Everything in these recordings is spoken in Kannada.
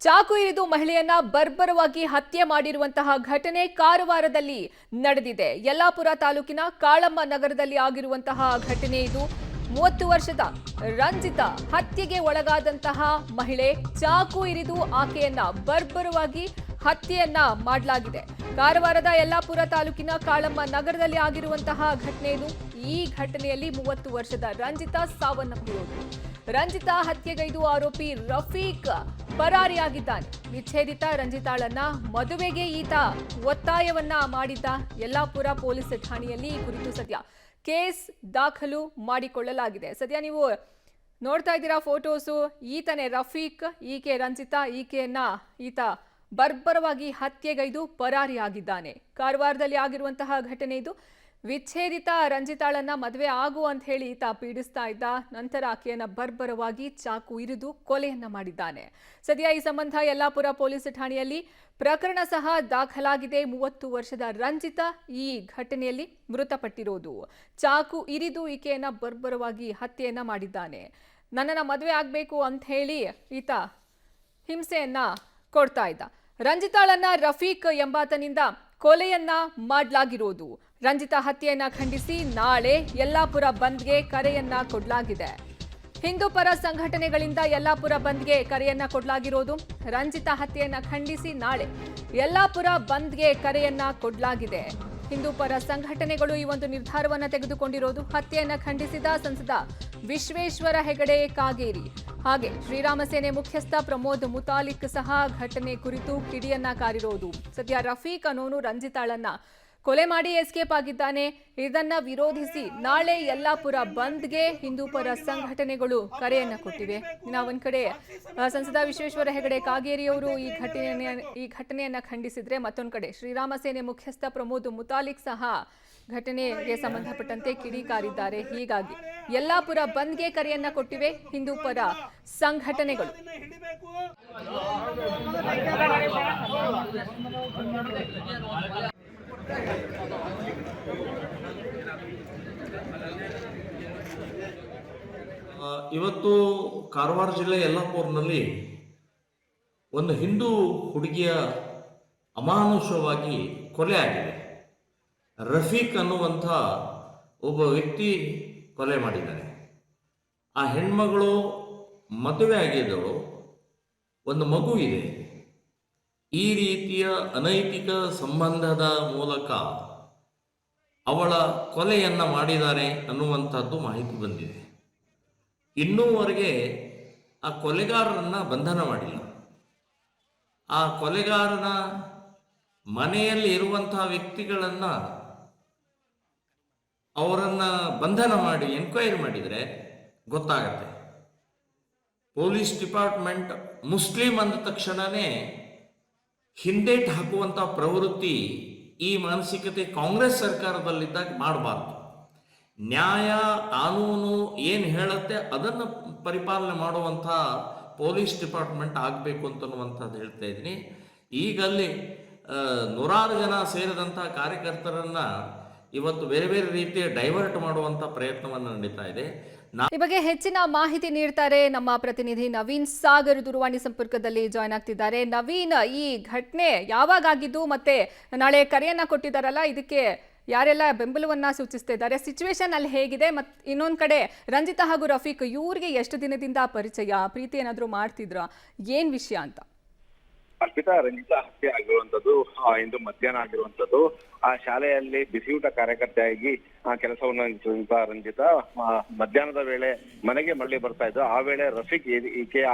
ಚಾಕು ಇರಿದು ಮಹಿಳೆಯನ್ನ ಬರ್ಬರವಾಗಿ ಹತ್ಯೆ ಮಾಡಿರುವಂತಹ ಘಟನೆ ಕಾರವಾರದಲ್ಲಿ ನಡೆದಿದೆ. ಯಲ್ಲಾಪುರ ತಾಲೂಕಿನ ಕಾಳಮ್ಮ ನಗರದಲ್ಲಿ ಆಗಿರುವಂತಹ ಘಟನೆ ಇದು. 30 ವರ್ಷದ ರಂಜಿತಾ ಹತ್ಯೆಗೆ ಒಳಗಾದಂತಹ ಮಹಿಳೆ ಚಾಕು ಇರಿದು ಆಕೆಯನ್ನ ಬರ್ಬರವಾಗಿ ಹತ್ಯೆಯನ್ನ ಮಾಡಲಾಗಿದೆ. ಕಾರವಾರದ ಯಲ್ಲಾಪುರ ತಾಲೂಕಿನ ಕಾಳಮ್ಮ ನಗರದಲ್ಲಿ ಆಗಿರುವಂತಹ ಘಟನೆ ಇದು. ಈ ಘಟನೆಯಲ್ಲಿ 30 ವರ್ಷದ ರಂಜಿತಾ ಸಾವನ್ನಪ್ಪಿರೋದು. ರಂಜಿತಾ ಹತ್ಯೆಗೈದು ಆರೋಪಿ ರಫೀಕ್ ಪರಾರಿಯಾಗಿದ್ದಾನೆ. ವಿಚ್ಛೇದಿತ ರಂಜಿತಾಳನ್ನ ಮದುವೆಗೆ ಈತ ಒತ್ತಾಯವನ್ನ ಮಾಡಿದ್ದ. ಯಲ್ಲಾಪುರ ಪೊಲೀಸ್ ಠಾಣೆಯಲ್ಲಿ ಈ ಕುರಿತು ಸದ್ಯ ಕೇಸ್ ದಾಖಲು ಮಾಡಿಕೊಳ್ಳಲಾಗಿದೆ. ಸದ್ಯ ನೀವು ನೋಡ್ತಾ ಇದ್ದೀರಾ ಫೋಟೋಸು. ಈತನೇ ರಫೀಕ್, ಈಕೆ ರಂಜಿತಾ. ಈಕೆಯನ್ನ ಈತ ಬರ್ಬರವಾಗಿ ಹತ್ಯೆಗೈದು ಪರಾರಿಯಾಗಿದ್ದಾನೆ. ಕಾರವಾರದಲ್ಲಿ ಆಗಿರುವಂತಹ ಘಟನೆ ಇದು. ವಿಚ್ಛೇದಿತ ರಂಜಿತಾಳನ್ನ ಮದುವೆ ಆಗು ಅಂತ ಹೇಳಿ ಈತ ಪೀಡಿಸ್ತಾ ಇದ್ದ. ನಂತರ ಆಕೆಯನ್ನ ಬರ್ಬರವಾಗಿ ಚಾಕು ಇರಿದು ಕೊಲೆಯನ್ನ ಮಾಡಿದ್ದಾನೆ. ಸದ್ಯ ಈ ಸಂಬಂಧ ಯಲ್ಲಾಪುರ ಪೊಲೀಸ್ ಠಾಣೆಯಲ್ಲಿ ಪ್ರಕರಣ ಸಹ ದಾಖಲಾಗಿದೆ. 30 ವರ್ಷದ ರಂಜಿತಾ ಈ ಘಟನೆಯಲ್ಲಿ ಮೃತಪಟ್ಟಿರೋದು. ಚಾಕು ಇರಿದು ಈಕೆಯನ್ನ ಬರ್ಬರವಾಗಿ ಹತ್ಯೆಯನ್ನ ಮಾಡಿದ್ದಾನೆ. ನನ್ನನ್ನ ಮದುವೆ ಆಗ್ಬೇಕು ಅಂತ ಹೇಳಿ ಈತ ಹಿಂಸೆಯನ್ನ ಕೊಡ್ತಾ ಇದ್ದ. ರಂಜಿತಾಳನ್ನ ರಫೀಕ್ ಎಂಬಾತನಿಂದ ಕೊಲೆಯನ್ನ ಮಾಡಲಾಗಿರೋದು. ರಂಜಿತಾ ಹತ್ಯೆಯನ್ನ ಖಂಡಿಸಿ ನಾಳೆ ಯಲ್ಲಾಪುರ ಬಂದ್ಗೆ ಕರೆಯನ್ನ ಕೊಡಲಾಗಿದೆ. ಹಿಂದೂ ಪರ ಸಂಘಟನೆಗಳಿಂದ ಯಲ್ಲಾಪುರ ಬಂದ್ಗೆ ಕರೆಯನ್ನ ಕೊಡಲಾಗಿರೋದು. ರಂಜಿತಾ ಹತ್ಯೆಯನ್ನ ಖಂಡಿಸಿ ನಾಳೆ ಯಲ್ಲಾಪುರ ಬಂದ್ಗೆ ಕರೆಯನ್ನ ಕೊಡಲಾಗಿದೆ. ಹಿಂದೂ ಪರ ಸಂಘಟನೆಗಳು ಈ ಒಂದು ನಿರ್ಧಾರವನ್ನ ತೆಗೆದುಕೊಂಡಿರೋದು. ಹತ್ಯೆಯನ್ನ ಖಂಡಿಸಿದ ಸಂಸದ ವಿಶ್ವೇಶ್ವರ ಹೆಗಡೆ ಕಾಗೇರಿ ಹಾಗೆ ಶ್ರೀರಾಮ ಸೇನೆ ಮುಖ್ಯಸ್ಥ ಪ್ರಮೋದ್ ಮುತಾಲಿಕ್ ಸಹ ಘಟನೆ ಕುರಿತು ಕಿಡಿಯನ್ನ ಕಾರಿರೋದು. ಸದ್ಯ ರಫೀಕ್ ಅನ್ನೋನು ರಂಜಿತಾಳನ್ನ ಕೊಲೆ ಮಾಡಿ ಎಸ್ಕೇಪ್ ಆಗಿದ್ದಾನೆ. ಇದನ್ನ ವಿರೋಧಿಸಿ ನಾಳೆ ಯಲ್ಲಾಪುರ ಬಂದ್ಗೆ ಹಿಂದೂ ಪರ ಸಂಘಟನೆಗಳು ಕರೆಯನ್ನ ಕೊಟ್ಟಿವೆ. ಒಂದ್ ಕಡೆ ಸಂಸದ ವಿಶ್ವೇಶ್ವರ ಹೆಗಡೆ ಕಾಗೇರಿ ಅವರು ಈ ಘಟನೆಯನ್ನ ಖಂಡಿಸಿದ್ರೆ, ಮತ್ತೊಂದು ಕಡೆ ಶ್ರೀರಾಮ ಸೇನೆ ಮುಖ್ಯಸ್ಥ ಪ್ರಮೋದ್ ಮುತಾಲಿಕ್ ಸಹ ಘಟನೆಗೆ ಸಂಬಂಧಪಟ್ಟಂತೆ ಕಿಡಿಕಾರಿದ್ದಾರೆ. ಹೀಗಾಗಿ ಯಲ್ಲಾಪುರ ಬಂದ್ಗೆ ಕರೆಯನ್ನ ಕೊಟ್ಟಿವೆ ಹಿಂದೂ ಪರ ಸಂಘಟನೆಗಳು. ಇವತ್ತು ಕಾರವಾರ ಜಿಲ್ಲೆ ಯಲ್ಲಾಪುರನಲ್ಲಿ ಒಂದು ಹಿಂದೂ ಹುಡುಗಿಯ ಅಮಾನುಷವಾಗಿ ಕೊಲೆ ಆಗಿದೆ. ರಫೀಕ್ ಅನ್ನುವಂಥ ಒಬ್ಬ ವ್ಯಕ್ತಿ ಕೊಲೆ ಮಾಡಿದ್ದಾನೆ. ಆ ಹೆಣ್ಮಗಳು ಮದುವೆ ಆಗಿದ್ದಳು, ಒಂದು ಮಗು ಇದೆ. ಈ ರೀತಿಯ ಅನೈತಿಕ ಸಂಬಂಧದ ಮೂಲಕ ಅವಳ ಕೊಲೆಯನ್ನು ಮಾಡಿದ್ದಾರೆ ಅನ್ನುವಂಥದ್ದು ಮಾಹಿತಿ ಬಂದಿದೆ. ಇನ್ನೂವರೆಗೆ ಆ ಕೊಲೆಗಾರರನ್ನು ಬಂಧನ ಮಾಡಿಲ್ಲ. ಆ ಕೊಲೆಗಾರನ ಮನೆಯಲ್ಲಿ ಇರುವಂತಹ ವ್ಯಕ್ತಿಗಳನ್ನು ಅವರನ್ನು ಬಂಧನ ಮಾಡಿ ಎನ್ಕ್ವೈರಿ ಮಾಡಿದರೆ ಗೊತ್ತಾಗತ್ತೆ. ಪೊಲೀಸ್ ಡಿಪಾರ್ಟ್ಮೆಂಟ್ ಮುಸ್ಲಿಂ ಅಂದ ತಕ್ಷಣವೇ ಹಿಂದೇಟು ಹಾಕುವಂಥ ಪ್ರವೃತ್ತಿ, ಈ ಮಾನಸಿಕತೆ ಕಾಂಗ್ರೆಸ್ ಸರ್ಕಾರದಲ್ಲಿದ್ದಾಗ ಮಾಡಬಾರ್ದು. ನ್ಯಾಯ ಕಾನೂನು ಏನು ಹೇಳುತ್ತೆ ಅದನ್ನು ಪರಿಪಾಲನೆ ಮಾಡುವಂಥ ಪೊಲೀಸ್ ಡಿಪಾರ್ಟ್ಮೆಂಟ್ ಆಗಬೇಕು ಅಂತನ್ನುವಂಥದ್ದು ಹೇಳ್ತಾ ಇದ್ದೀನಿ. ಈಗ ಅಲ್ಲಿ ನೂರಾರು ಜನ ಸೇರಿದಂಥ ಕಾರ್ಯಕರ್ತರನ್ನು ಇವತ್ತು ಬೇರೆ ಬೇರೆ ರೀತಿಯ ಡೈವರ್ಟ್ ಮಾಡುವಂಥ ಪ್ರಯತ್ನವನ್ನು ನಡೀತಾ ಇದೆ. ಈ ಬಗ್ಗೆ ಹೆಚ್ಚಿನ ಮಾಹಿತಿ ನೀಡ್ತಾರೆ ನಮ್ಮ ಪ್ರತಿನಿಧಿ ನವೀನ್ ಸಾಗರ್, ದೂರವಾಣಿ ಸಂಪರ್ಕದಲ್ಲಿ ಜಾಯ್ನ್ ಆಗ್ತಿದ್ದಾರೆ. ನವೀನ್, ಈ ಘಟನೆ ಯಾವಾಗ ಆಗಿದ್ದು ಮತ್ತೆ ನಾಳೆ ಕರೆಯನ್ನ ಕೊಟ್ಟಿದ್ದಾರಲ್ಲ, ಇದಕ್ಕೆ ಯಾರೆಲ್ಲ ಬೆಂಬಲವನ್ನ ಸೂಚಿಸ್ತಾ ಇದ್ದಾರೆ? ಸಿಚುವೇಶನ್ ಅಲ್ಲಿ ಹೇಗಿದೆ? ಮತ್ತು ಇನ್ನೊಂದು ಕಡೆ ರಂಜಿತಾ ಹಾಗೂ ರಫೀಕ್ ಇವ್ರಿಗೆ ಎಷ್ಟು ದಿನದಿಂದ ಪರಿಚಯ, ಪ್ರೀತಿ ಏನಾದ್ರು ಮಾಡ್ತಿದ್ರ, ಏನ್ ವಿಷಯ ಅಂತ? ಅರ್ಪಿತಾ, ರಂಜಿತಾ ಹತ್ಯೆ ಆಗಿರುವಂತದ್ದು ಇಂದು ಮಧ್ಯಾಹ್ನ ಆಗಿರುವಂತದ್ದು. ಆ ಶಾಲೆಯಲ್ಲಿ ಬಿಸಿಯೂಟ ಕಾರ್ಯಕರ್ತೆಯಾಗಿ ಕೆಲಸವನ್ನ ನಿರ್ವಹಿಸಿದ ರಂಜಿತಾ ಮಧ್ಯಾಹ್ನದ ವೇಳೆ ಮನೆಗೆ ಮರಳಿ ಬರ್ತಾ ಇದ್ದು. ಆ ವೇಳೆ ರಫೀಕ್ ಈಕೆಯ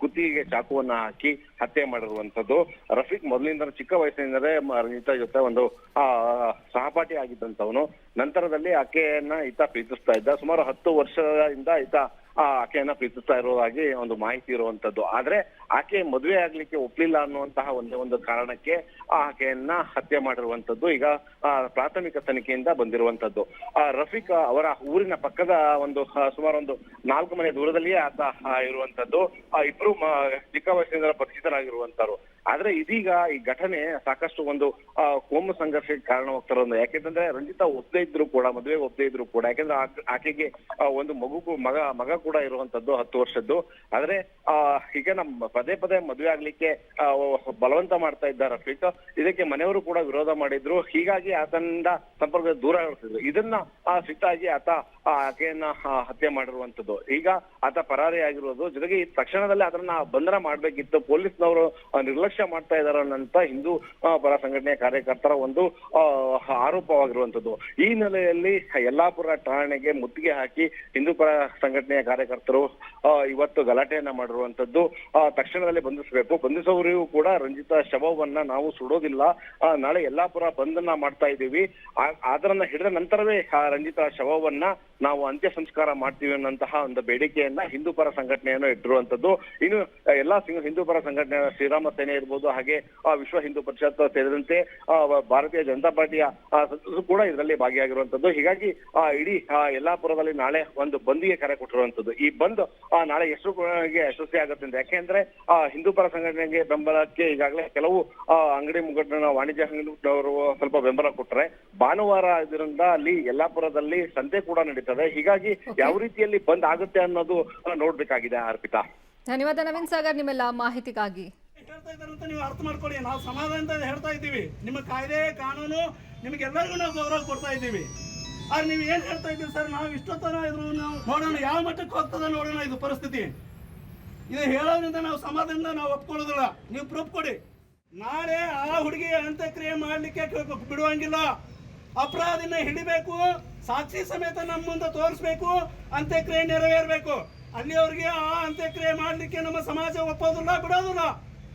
ಕುತ್ತಿಗೆಗೆ ಚಾಕುವನ್ನ ಹಾಕಿ ಹತ್ಯೆ ಮಾಡಿರುವಂತದ್ದು. ರಫೀಕ್ ಮೊದಲಿಂದ ಚಿಕ್ಕ ವಯಸ್ಸಿನಿಂದಲೇ ರಂಜಿತಾ ಜೊತೆ ಒಂದು ಸಹಪಾಠಿ ಆಗಿದ್ದಂಥವನು. ನಂತರದಲ್ಲಿ ಆಕೆಯನ್ನ ಈತ ಪ್ರೀತಿಸ್ತಾ ಇದ್ದ. ಸುಮಾರು 10 ವರ್ಷದಿಂದ ಈತ ಆಕೆಯನ್ನ ಪ್ರೀತಿಸ್ತಾ ಇರುವುದಾಗಿ ಒಂದು ಮಾಹಿತಿ ಇರುವಂತದ್ದು. ಆದ್ರೆ ಆಕೆ ಮದುವೆ ಆಗ್ಲಿಕ್ಕೆ ಒಪ್ಲಿಲ್ಲ ಅನ್ನುವಂತಹ ಒಂದು ಕಾರಣಕ್ಕೆ ಆಕೆಯನ್ನ ಹತ್ಯೆ ಮಾಡಿರುವಂತದ್ದು ಈಗ ಪ್ರಾಥಮಿಕ ತನಿಖೆಯಿಂದ ಬಂದಿರುವಂತದ್ದು. ರಫೀಕ್ ಅವರ ಊರಿನ ಪಕ್ಕದ ಒಂದು ಸುಮಾರು ಒಂದು 4 ಮನೆ ದೂರದಲ್ಲಿಯೇ ಆತ ಇರುವಂತದ್ದು. ಇಬ್ರು ಚಿಕ್ಕ ವಯಸ್ಸಿನಿಂದ ಪರಿಚಿತರಾಗಿರುವಂತರು. ಆದ್ರೆ ಇದೀಗ ಈ ಘಟನೆ ಸಾಕಷ್ಟು ಒಂದು ಕೋಮು ಸಂಘರ್ಷಕ್ಕೆ ಕಾರಣವಾಗ್ತಾರ. ಯಾಕೆಂದ್ರೆ ರಂಜಿತಾ ಒಪ್ಪದೇ ಇದ್ರು ಕೂಡ, ಮದುವೆಗೆ ಒಪ್ಪದೇ ಇದ್ರು ಕೂಡ, ಯಾಕೆಂದ್ರೆ ಆಕೆಗೆ ಒಂದು ಮಗ ಕೂಡ ಇರುವಂತದ್ದು 10 ವರ್ಷದ್ದು. ಆದ್ರೆ ಈಗ ನಮ್ಮ ಪದೇ ಪದೇ ಮದುವೆ ಆಗ್ಲಿಕ್ಕೆ ಬಲವಂತ ಮಾಡ್ತಾ ಇದ್ದ ರಫೀಕ್. ಇದಕ್ಕೆ ಮನೆಯವರು ಕೂಡ ವಿರೋಧ ಮಾಡಿದ್ರು. ಹೀಗಾಗಿ ಆತನಿಂದ ಸಂಪರ್ಕ ದೂರ ಇರ್ತಿದ್ರು. ಇದನ್ನ ಸಿಟ್ಟಾಗಿ ಆತ ಆಕೆಯನ್ನ ಹತ್ಯೆ ಮಾಡಿರುವಂತದ್ದು. ಈಗ ಆತ ಪರಾರಿ ಆಗಿರೋದು. ಜೊತೆಗೆ ಈ ತಕ್ಷಣದಲ್ಲಿ ಅದನ್ನ ಬಂಧನ ಮಾಡ್ಬೇಕಿತ್ತು. ಪೊಲೀಸ್ನವರು ನಿರ್ಲಕ್ಷ್ಯ ಮಾಡ್ತಾ ಇದಾರೆ ಅಂತ ಹಿಂದೂ ಪರ ಸಂಘಟನೆಯ ಕಾರ್ಯಕರ್ತರ ಒಂದು ಆರೋಪವಾಗಿರುವಂತದ್ದು. ಈ ನೆಲೆಯಲ್ಲಿ ಯಲ್ಲಾಪುರ ಠಾಣೆಗೆ ಮುತ್ತಿಗೆ ಹಾಕಿ ಹಿಂದೂ ಪರ ಸಂಘಟನೆಯ ಕಾರ್ಯಕರ್ತರು ಇವತ್ತು ಗಲಾಟೆಯನ್ನ ಮಾಡಿರುವಂತದ್ದು. ತಕ್ಷಣದಲ್ಲಿ ಬಂಧಿಸಬೇಕು. ಬಂಧಿಸುವವರಿಗೂ ಕೂಡ ರಂಜಿತಾ ಶವವನ್ನ ನಾವು ಸುಡೋದಿಲ್ಲ, ನಾಳೆ ಯಲ್ಲಾಪುರ ಬಂಧನ ಮಾಡ್ತಾ ಇದ್ದೀವಿ, ಅದನ್ನ ಹಿಡಿದ ನಂತರವೇ ರಂಜಿತಾ ಶವವನ್ನ ನಾವು ಅಂತ್ಯ ಸಂಸ್ಕಾರ ಮಾಡ್ತೀವಿ ಅನ್ನೋಂತಹ ಒಂದು ಬೇಡಿಕೆಯನ್ನ ಹಿಂದೂ ಪರ ಸಂಘಟನೆಯನ್ನು ಇಟ್ಟಿರುವಂತದ್ದು. ಇನ್ನು ಎಲ್ಲಾ ಹಿಂದೂ ಪರ ಸಂಘಟನೆ, ಶ್ರೀರಾಮ ಸೇನೆ ಇರ್ಬೋದು, ಹಾಗೆ ವಿಶ್ವ ಹಿಂದೂ ಪರಿಷತ್ ಸೇರಿದಂತೆ ಭಾರತೀಯ ಜನತಾ ಪಾರ್ಟಿಯ ಸದಸ್ಯರು ಕೂಡ ಇದರಲ್ಲಿ ಭಾಗಿಯಾಗಿರುವಂತದ್ದು. ಹೀಗಾಗಿ ಇಡೀ ಯಲ್ಲಾಪುರದಲ್ಲಿ ನಾಳೆ ಒಂದು ಬಂದ್ಗೆ ಕರೆ ಕೊಟ್ಟಿರುವಂತದ್ದು. ಈ ಬಂದ್ ನಾಳೆ ಎಷ್ಟು ಯಶಸ್ವಿ ಆಗುತ್ತೆ ಅಂತ, ಯಾಕೆಂದ್ರೆ ಹಿಂದೂ ಪರ ಸಂಘಟನೆಗೆ ಬೆಂಬಲಕ್ಕೆ ಈಗಾಗಲೇ ಕೆಲವು ಅಂಗಡಿ ಮುಗ್ಗಟ್ಟಿನ ವಾಣಿಜ್ಯ ಅಂಗಡಿಯವರು ಸ್ವಲ್ಪ ಬೆಂಬಲ ಕೊಟ್ಟರೆ, ಭಾನುವಾರ ಇದರಿಂದ ಅಲ್ಲಿ ಯಲ್ಲಾಪುರದಲ್ಲಿ ಸಂತೆ ಕೂಡ ನಡೀತದೆ. ಹೀಗಾಗಿ ಯಾವ ರೀತಿಯಲ್ಲಿ ಬಂದ್ ಆಗುತ್ತೆ ಅನ್ನೋದು ನೋಡ್ಬೇಕಾಗಿದೆ. ಅರ್ಪಿತಾ, ಧನ್ಯವಾದ ನವೀನ್ ಸಾಗರ್ ನಿಮ್ಮೆಲ್ಲ ಮಾಹಿತಿಗಾಗಿ. ಹೇಳ್ತಾ ಇದ್ದಾರೆ ಅಂತ ನೀವು ಅರ್ಥ ಮಾಡ್ಕೊಳ್ಳಿ. ನಾವು ಸಮಾಧಾನದಿಂದ ಹೇಳ್ತಾ ಇದ್ದೀವಿ. ನಿಮ್ಮ ಕಾಯ್ದೆ ಕಾನೂನು ನಿಮಗೆಲ್ಲರಿಗೂ ನಾವು ಗೌರವ ಕೊಡ್ತಾ ಇದ್ದೀವಿ. ಆದ್ರೆ ನೀವು ಏನ್ ಹೇಳ್ತಾ ಇದ್ದೀವಿ ಸರ್, ನಾವು ಇಷ್ಟೊತ್ತನ ಇದ್ರು ನೋಡೋಣ ಯಾವ ಮಟ್ಟಕ್ಕೆ ಹೋಗ್ತದೆ ನೋಡೋಣ ಇದು ಪರಿಸ್ಥಿತಿ. ಇದು ಹೇಳೋದ್ರಿಂದ ನಾವು ಸಮಾಧಾನದಿಂದ ನಾವು ಒಪ್ಕೊಳ್ಳೋದಿಲ್ಲ. ನೀವು ಪ್ರೂಫ್ ಕೊಡಿ. ನಾಳೆ ಆ ಹುಡುಗಿ ಅಂತ್ಯಕ್ರಿಯೆ ಮಾಡ್ಲಿಕ್ಕೆ ಬಿಡುವಂಗಿಲ್ಲ. ಅಪರಾಧಿನ ಹಿಡಿಬೇಕು, ಸಾಕ್ಷಿ ಸಮೇತ ನಮ್ಮ ಮುಂದೆ ತೋರಿಸ್ಬೇಕು, ಅಂತ್ಯಕ್ರಿಯೆ ನೆರವೇರಬೇಕು. ಅಲ್ಲಿಯವರೆಗೆ ಆ ಅಂತ್ಯಕ್ರಿಯೆ ಮಾಡ್ಲಿಕ್ಕೆ ನಮ್ಮ ಸಮಾಜ ಒಪ್ಪೋದಿಲ್ಲ, ಬಿಡೋದಿಲ್ಲ.